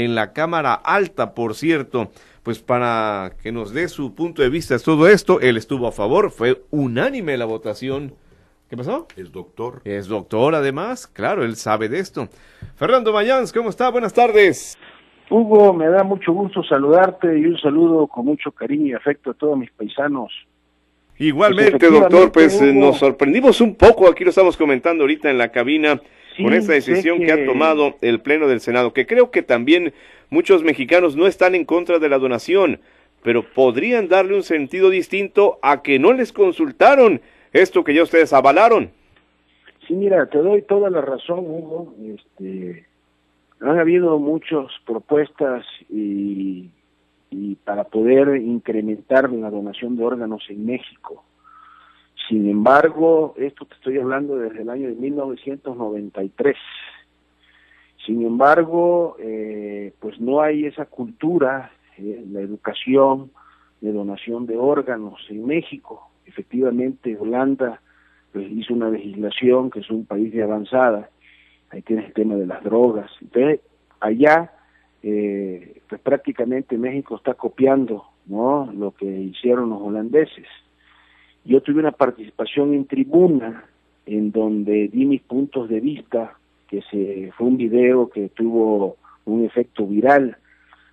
en la Cámara Alta, por cierto, pues para que nos dé su punto de vista de todo esto. Él estuvo a favor, fue unánime la votación. ¿Qué pasó? Es doctor. Es doctor, además, claro, él sabe de esto. Fernando Mayans, ¿cómo está? Buenas tardes. Hugo, me da mucho gusto saludarte y un saludo con mucho cariño y afecto a todos mis paisanos. Igualmente, doctor, pues Hugo, nos sorprendimos un poco, aquí lo estamos comentando ahorita en la cabina, sí, con esta decisión que ha tomado el Pleno del Senado, que creo que también muchos mexicanos no están en contra de la donación, pero podrían darle un sentido distinto a que no les consultaron esto que ya ustedes avalaron. Sí, mira, te doy toda la razón, Hugo. Han habido muchas propuestas y para poder incrementar la donación de órganos en México. Sin embargo, esto te estoy hablando desde el año de 1993. Sin embargo, pues no hay esa cultura, la educación de donación de órganos en México. Efectivamente, Holanda pues, hizo una legislación que es un país de avanzada. Ahí tienes el tema de las drogas. Entonces, allá, pues prácticamente México está copiando, ¿no?, lo que hicieron los holandeses. Yo tuve una participación en tribuna en donde di mis puntos de vista, fue un video que tuvo un efecto viral,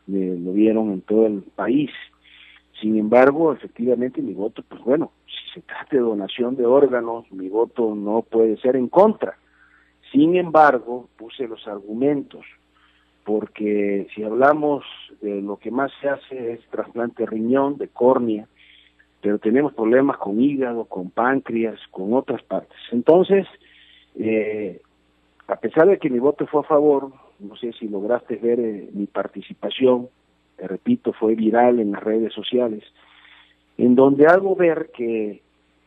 lo vieron en todo el país. Sin embargo, efectivamente mi voto, pues bueno, si se trata de donación de órganos, mi voto no puede ser en contra. Sin embargo, puse los argumentos, porque si hablamos de lo que más se hace es trasplante de riñón, de córnea, pero tenemos problemas con hígado, con páncreas, con otras partes. Entonces, a pesar de que mi voto fue a favor, no sé si lograste ver mi participación, te repito, fue viral en las redes sociales, en donde hago ver que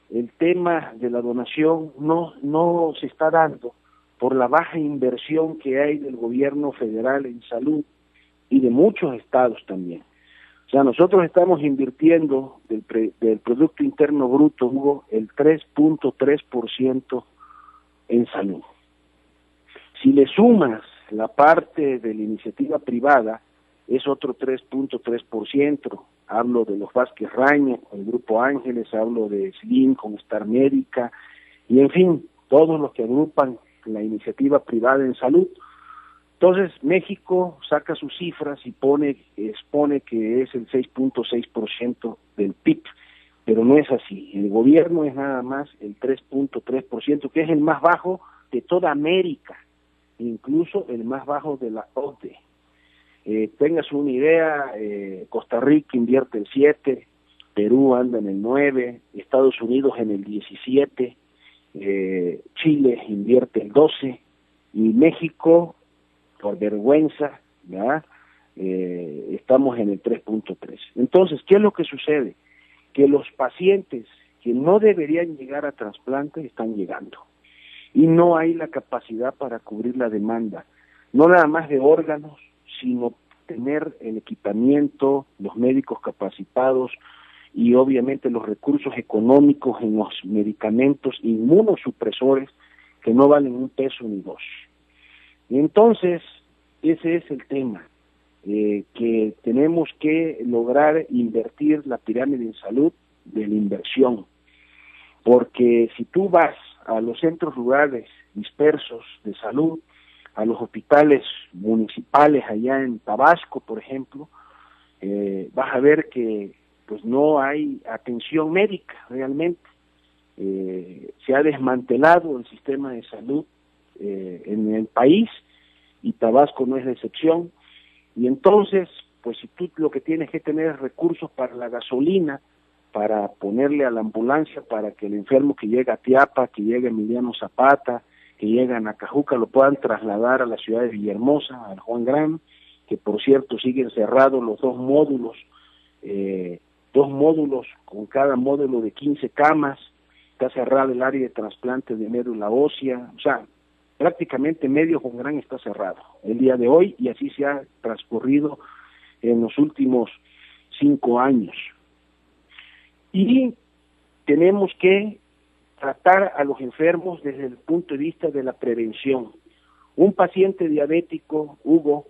el tema de la donación no se está dando por la baja inversión que hay del gobierno federal en salud y de muchos estados también. O sea, nosotros estamos invirtiendo del Producto Interno Bruto, Hugo, el 3.3% en salud. Si le sumas la parte de la iniciativa privada, es otro 3.3%. Hablo de los Vázquez Raña, con el Grupo Ángeles, hablo de Slim, con Star Médica, y en fin, todos los que agrupan la iniciativa privada en salud. Entonces, México saca sus cifras y expone que es el 6.6% del PIB, pero no es así. El gobierno es nada más el 3.3%, que es el más bajo de toda América, incluso el más bajo de la OCDE. Tengas una idea, Costa Rica invierte el 7%, Perú anda en el 9%, Estados Unidos en el 17%, Chile invierte el 12%, y México, por vergüenza, ¿ya? Estamos en el 3.3%. Entonces, ¿qué es lo que sucede? Que los pacientes que no deberían llegar a trasplante están llegando, y no hay la capacidad para cubrir la demanda, no nada más de órganos, sino tener el equipamiento, los médicos capacitados y obviamente los recursos económicos en los medicamentos inmunosupresores que no valen un peso ni dos. Y entonces, ese es el tema, que tenemos que lograr invertir la pirámide en salud de la inversión, porque si tú vas a los centros rurales dispersos de salud, a los hospitales municipales allá en Tabasco, por ejemplo, vas a ver que pues no hay atención médica realmente. Se ha desmantelado el sistema de salud en el país, y Tabasco no es la excepción. Y entonces, pues si tú lo que tienes que tener es recursos para la gasolina, para ponerle a la ambulancia, para que el enfermo que llega a Tiapa, que llega a Emiliano Zapata, que llega a Nacajuca, lo puedan trasladar a la ciudad de Villahermosa, al Juan Gran, que por cierto siguen cerrados los dos módulos con cada módulo de 15 camas, está cerrado el área de trasplante de médula ósea, o sea, prácticamente medio Juan Gran está cerrado el día de hoy, y así se ha transcurrido en los últimos 5 años. Y tenemos que tratar a los enfermos desde el punto de vista de la prevención. Un paciente diabético, Hugo,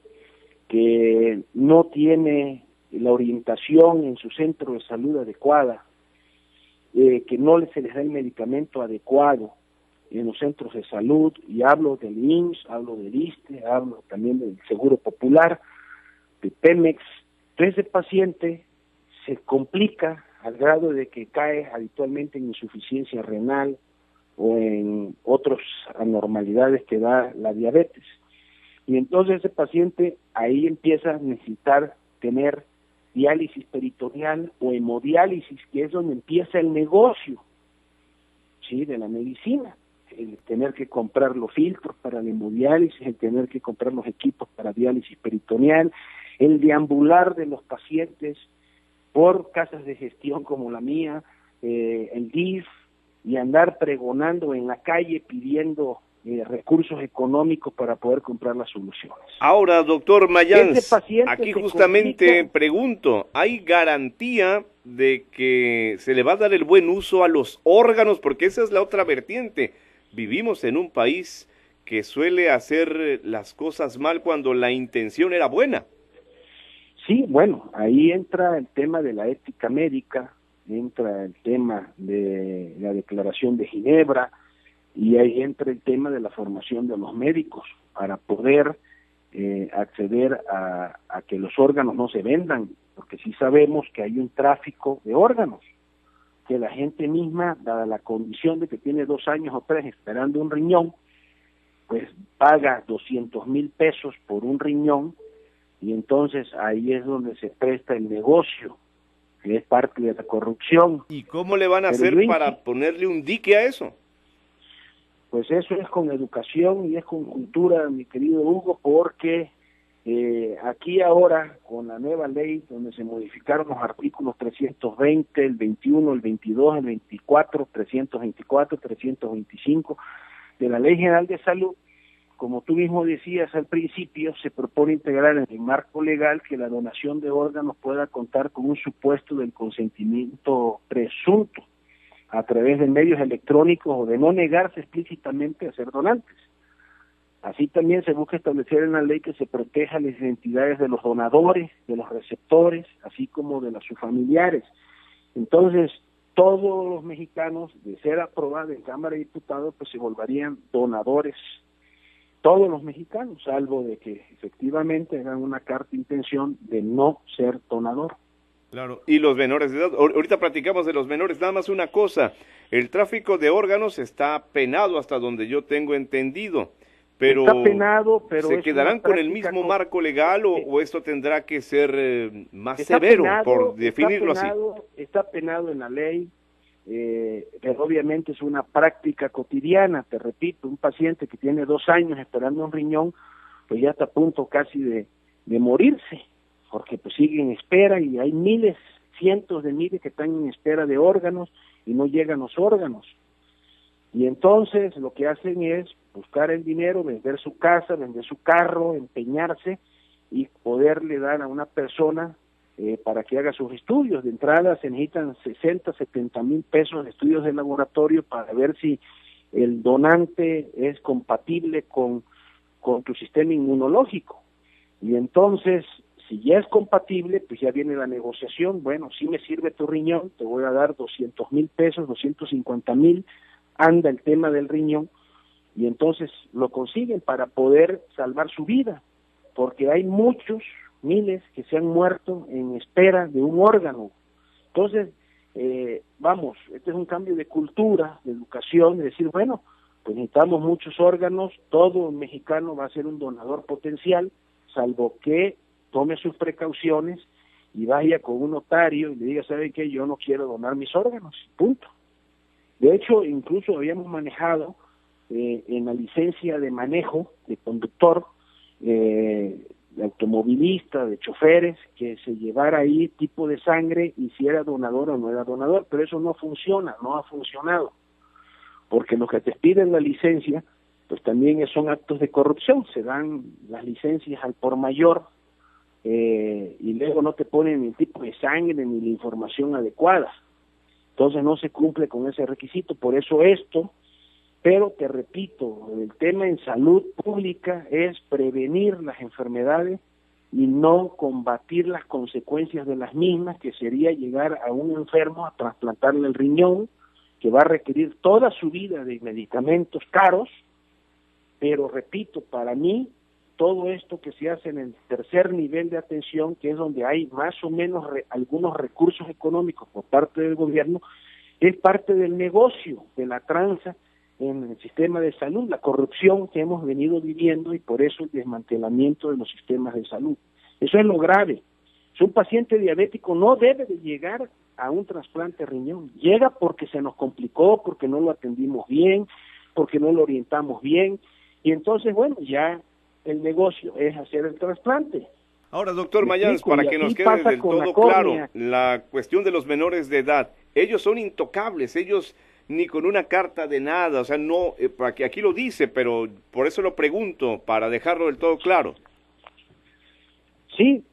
que no tiene la orientación en su centro de salud adecuada, que no se les da el medicamento adecuado en los centros de salud, y hablo del IMSS, hablo del ISSSTE, hablo también del Seguro Popular, de Pemex. Entonces el paciente se complica al grado de que cae habitualmente en insuficiencia renal o en otras anormalidades que da la diabetes. Y entonces ese paciente ahí empieza a necesitar tener diálisis peritoneal o hemodiálisis, que es donde empieza el negocio, ¿sí?, de la medicina. El tener que comprar los filtros para la hemodiálisis, el tener que comprar los equipos para diálisis peritoneal, el deambular de los pacientes por casas de gestión como la mía, el DIF, y andar pregonando en la calle pidiendo recursos económicos para poder comprar las soluciones. Ahora, doctor Mayans, aquí justamente pregunto, ¿hay garantía de que se le va a dar el buen uso a los órganos? Porque esa es la otra vertiente. Vivimos en un país que suele hacer las cosas mal cuando la intención era buena. Sí, bueno, ahí entra el tema de la ética médica, entra el tema de la Declaración de Ginebra, y ahí entra el tema de la formación de los médicos para poder acceder a que los órganos no se vendan, porque sí sabemos que hay un tráfico de órganos, que la gente misma, dada la condición de que tiene 2 años o 3 esperando un riñón, pues paga 200,000 pesos por un riñón, y entonces ahí es donde se presta el negocio, que es parte de la corrupción. ¿Y cómo le van a hacer para ponerle un dique a eso? Pues eso es con educación y es con cultura, mi querido Hugo, porque aquí ahora, con la nueva ley, donde se modificaron los artículos 320, el 21, el 22, el 24, 324, 325 de la Ley General de Salud, como tú mismo decías al principio, se propone integrar en el marco legal que la donación de órganos pueda contar con un supuesto del consentimiento presunto a través de medios electrónicos o de no negarse explícitamente a ser donantes. Así también se busca establecer en la ley que se proteja las identidades de los donadores, de los receptores, así como de sus familiares. Entonces, todos los mexicanos, de ser aprobado en Cámara de Diputados, pues se volverían donadores. Todos los mexicanos, salvo de que efectivamente hagan una carta de intención de no ser donador. Claro, y los menores de edad. Ahorita platicamos de los menores, nada más una cosa, el tráfico de órganos está penado hasta donde yo tengo entendido, pero, está penado, pero ¿se quedarán con el mismo marco legal o esto tendrá que ser más severo, por definirlo así? Está penado en la ley, pero obviamente es una práctica cotidiana. Te repito, un paciente que tiene 2 años esperando un riñón, pues ya está a punto casi de morirse, porque pues sigue en espera, y hay miles, cientos de miles que están en espera de órganos y no llegan los órganos. Y entonces lo que hacen es buscar el dinero, vender su casa, vender su carro, empeñarse y poderle dar a una persona para que haga sus estudios. De entrada se necesitan 60, 70,000 pesos de estudios de laboratorio para ver si el donante es compatible con tu sistema inmunológico. Y entonces, si ya es compatible, pues ya viene la negociación. Bueno, si me sirve tu riñón, te voy a dar 200,000 pesos, 250,000, anda el tema del riñón, y entonces lo consiguen para poder salvar su vida, porque hay muchos, miles, que se han muerto en espera de un órgano. Entonces, este es un cambio de cultura, de educación, de decir, bueno, pues necesitamos muchos órganos, todo mexicano va a ser un donador potencial, salvo que tome sus precauciones y vaya con un notario y le diga, ¿sabe qué? Yo no quiero donar mis órganos, punto. De hecho, incluso habíamos manejado en la licencia de manejo de conductor, de automovilista, de choferes, que se llevara ahí tipo de sangre y si era donador o no era donador, pero eso no funciona, no ha funcionado, porque lo que te piden la licencia, pues también son actos de corrupción, se dan las licencias al por mayor, y luego no te ponen ni el tipo de sangre ni la información adecuada. Entonces no se cumple con ese requisito, por eso esto, pero te repito, el tema en salud pública es prevenir las enfermedades y no combatir las consecuencias de las mismas, que sería llegar a un enfermo a trasplantarle el riñón, que va a requerir toda su vida de medicamentos caros. Pero repito, para mí, todo esto que se hace en el tercer nivel de atención, que es donde hay más o menos algunos recursos económicos por parte del gobierno, es parte del negocio, de la tranza en el sistema de salud, la corrupción que hemos venido viviendo, y por eso el desmantelamiento de los sistemas de salud. Eso es lo grave. Un paciente diabético no debe de llegar a un trasplante de riñón. Llega porque se nos complicó, porque no lo atendimos bien, porque no lo orientamos bien, y entonces, bueno, ya el negocio es hacer el trasplante. Ahora, doctor Mayans, para que nos quede del todo claro, la cuestión de los menores de edad, ellos son intocables, ellos ni con una carta de nada, o sea, no, para que aquí lo dice, pero por eso lo pregunto, para dejarlo del todo claro. Sí,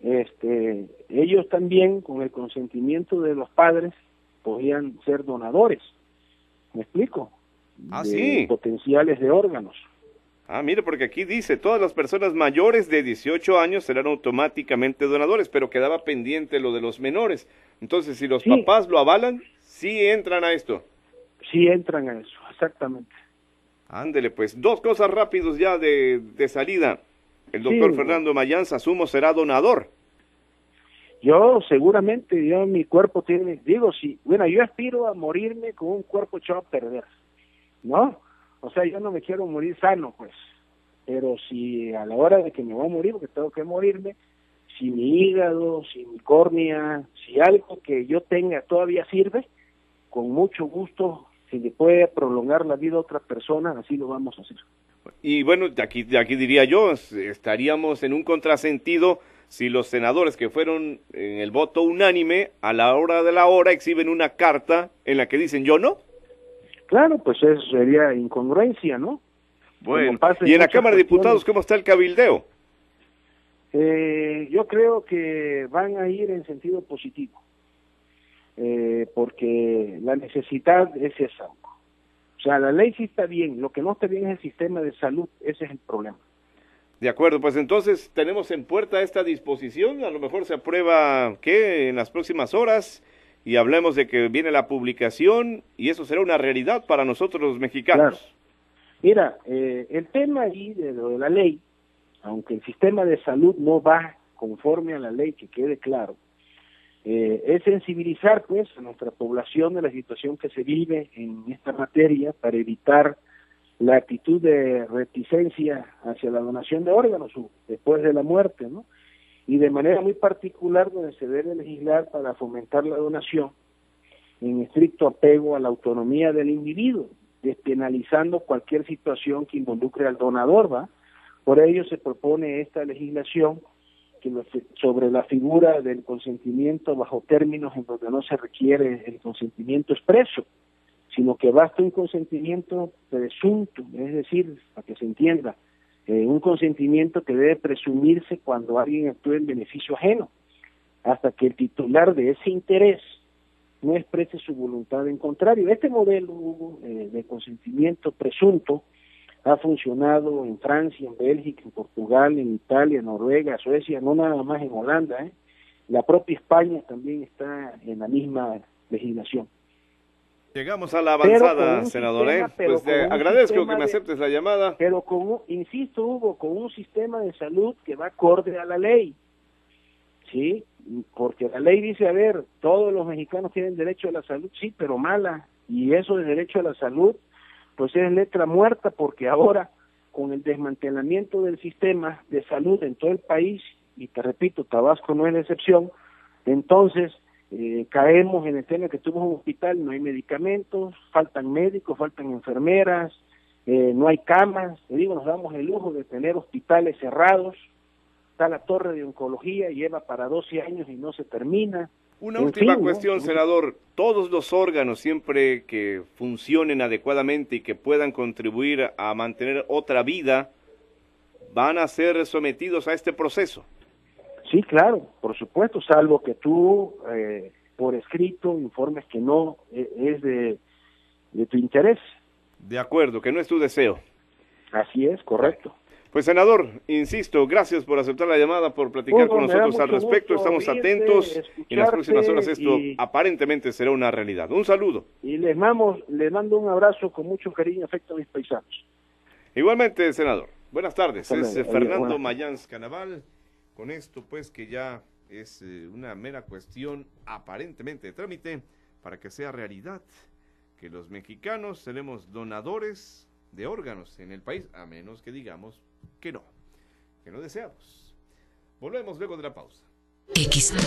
ellos también, con el consentimiento de los padres, podían ser donadores, ¿me explico? Sí. Potenciales de órganos. Mire, porque aquí dice, todas las personas mayores de 18 años serán automáticamente donadores, pero quedaba pendiente lo de los menores. Entonces, si los papás lo avalan, sí entran a esto. Sí entran a eso, exactamente. Ándele, pues, dos cosas rápidos ya de salida. El doctor Fernando Mayans, asumo, será donador. Yo seguramente, mi cuerpo tiene, yo aspiro a morirme con un cuerpo echado a perder, ¿no? O sea, yo no me quiero morir sano, pues, pero si a la hora de que me voy a morir, porque tengo que morirme, si mi hígado, si mi córnea, si algo que yo tenga todavía sirve, con mucho gusto, si le puede prolongar la vida a otra persona, así lo vamos a hacer. Y bueno, de aquí diría yo, estaríamos en un contrasentido si los senadores que fueron en el voto unánime, a la hora de la hora, exhiben una carta en la que dicen yo no. Claro, pues eso sería incongruencia, ¿no? Bueno, y en la Cámara de Diputados, ¿cómo está el cabildeo? Yo creo que van a ir en sentido positivo, porque la necesidad es esa. O sea, la ley sí está bien, lo que no está bien es el sistema de salud, ese es el problema. De acuerdo, pues entonces tenemos en puerta esta disposición, a lo mejor se aprueba, ¿qué?, en las próximas horas, y hablemos de que viene la publicación, y eso será una realidad para nosotros los mexicanos. Claro. Mira, el tema ahí de lo de la ley, aunque el sistema de salud no va conforme a la ley, que quede claro, es sensibilizar pues a nuestra población de la situación que se vive en esta materia para evitar la actitud de reticencia hacia la donación de órganos después de la muerte, ¿no? Y de manera muy particular donde se debe legislar para fomentar la donación en estricto apego a la autonomía del individuo, despenalizando cualquier situación que involucre al donador, ¿va? Por ello se propone esta legislación sobre la figura del consentimiento bajo términos en donde no se requiere el consentimiento expreso, sino que basta un consentimiento presunto, es decir, para que se entienda, un consentimiento que debe presumirse cuando alguien actúa en beneficio ajeno, hasta que el titular de ese interés no exprese su voluntad en contrario. Este modelo de consentimiento presunto ha funcionado en Francia, en Bélgica, en Portugal, en Italia, en Noruega, Suecia, no nada más en Holanda, La propia España también está en la misma legislación. Llegamos a la avanzada, senador, pues te agradezco que me aceptes la llamada. Pero insisto, Hugo, con un sistema de salud que va acorde a la ley, ¿sí? Porque la ley dice, a ver, todos los mexicanos tienen derecho a la salud, sí, pero mala, y eso de derecho a la salud, pues es letra muerta, porque ahora, con el desmantelamiento del sistema de salud en todo el país, y te repito, Tabasco no es la excepción, entonces caemos en el tema que tú vas a un hospital, no hay medicamentos, faltan médicos, faltan enfermeras, no hay camas, nos damos el lujo de tener hospitales cerrados, está la torre de oncología, lleva para 12 años y no se termina. Una última cuestión, senador, todos los órganos, siempre que funcionen adecuadamente y que puedan contribuir a mantener otra vida, van a ser sometidos a este proceso. Sí, claro, por supuesto, salvo que tú por escrito informes que no es de tu interés. De acuerdo, que no es tu deseo. Así es, correcto. Pues senador, insisto, gracias por aceptar la llamada, por platicar con nosotros al respecto. Estamos atentos y en las próximas horas esto aparentemente será una realidad. Un saludo. Y les mando un abrazo con mucho cariño y afecto a mis paisanos. Igualmente, senador. Buenas tardes. Es Fernando Mayans Canaval. Con esto, pues, que ya es una mera cuestión aparentemente de trámite para que sea realidad que los mexicanos seremos donadores de órganos en el país, a menos que digamos que no deseamos. Volvemos luego de la pausa. XHP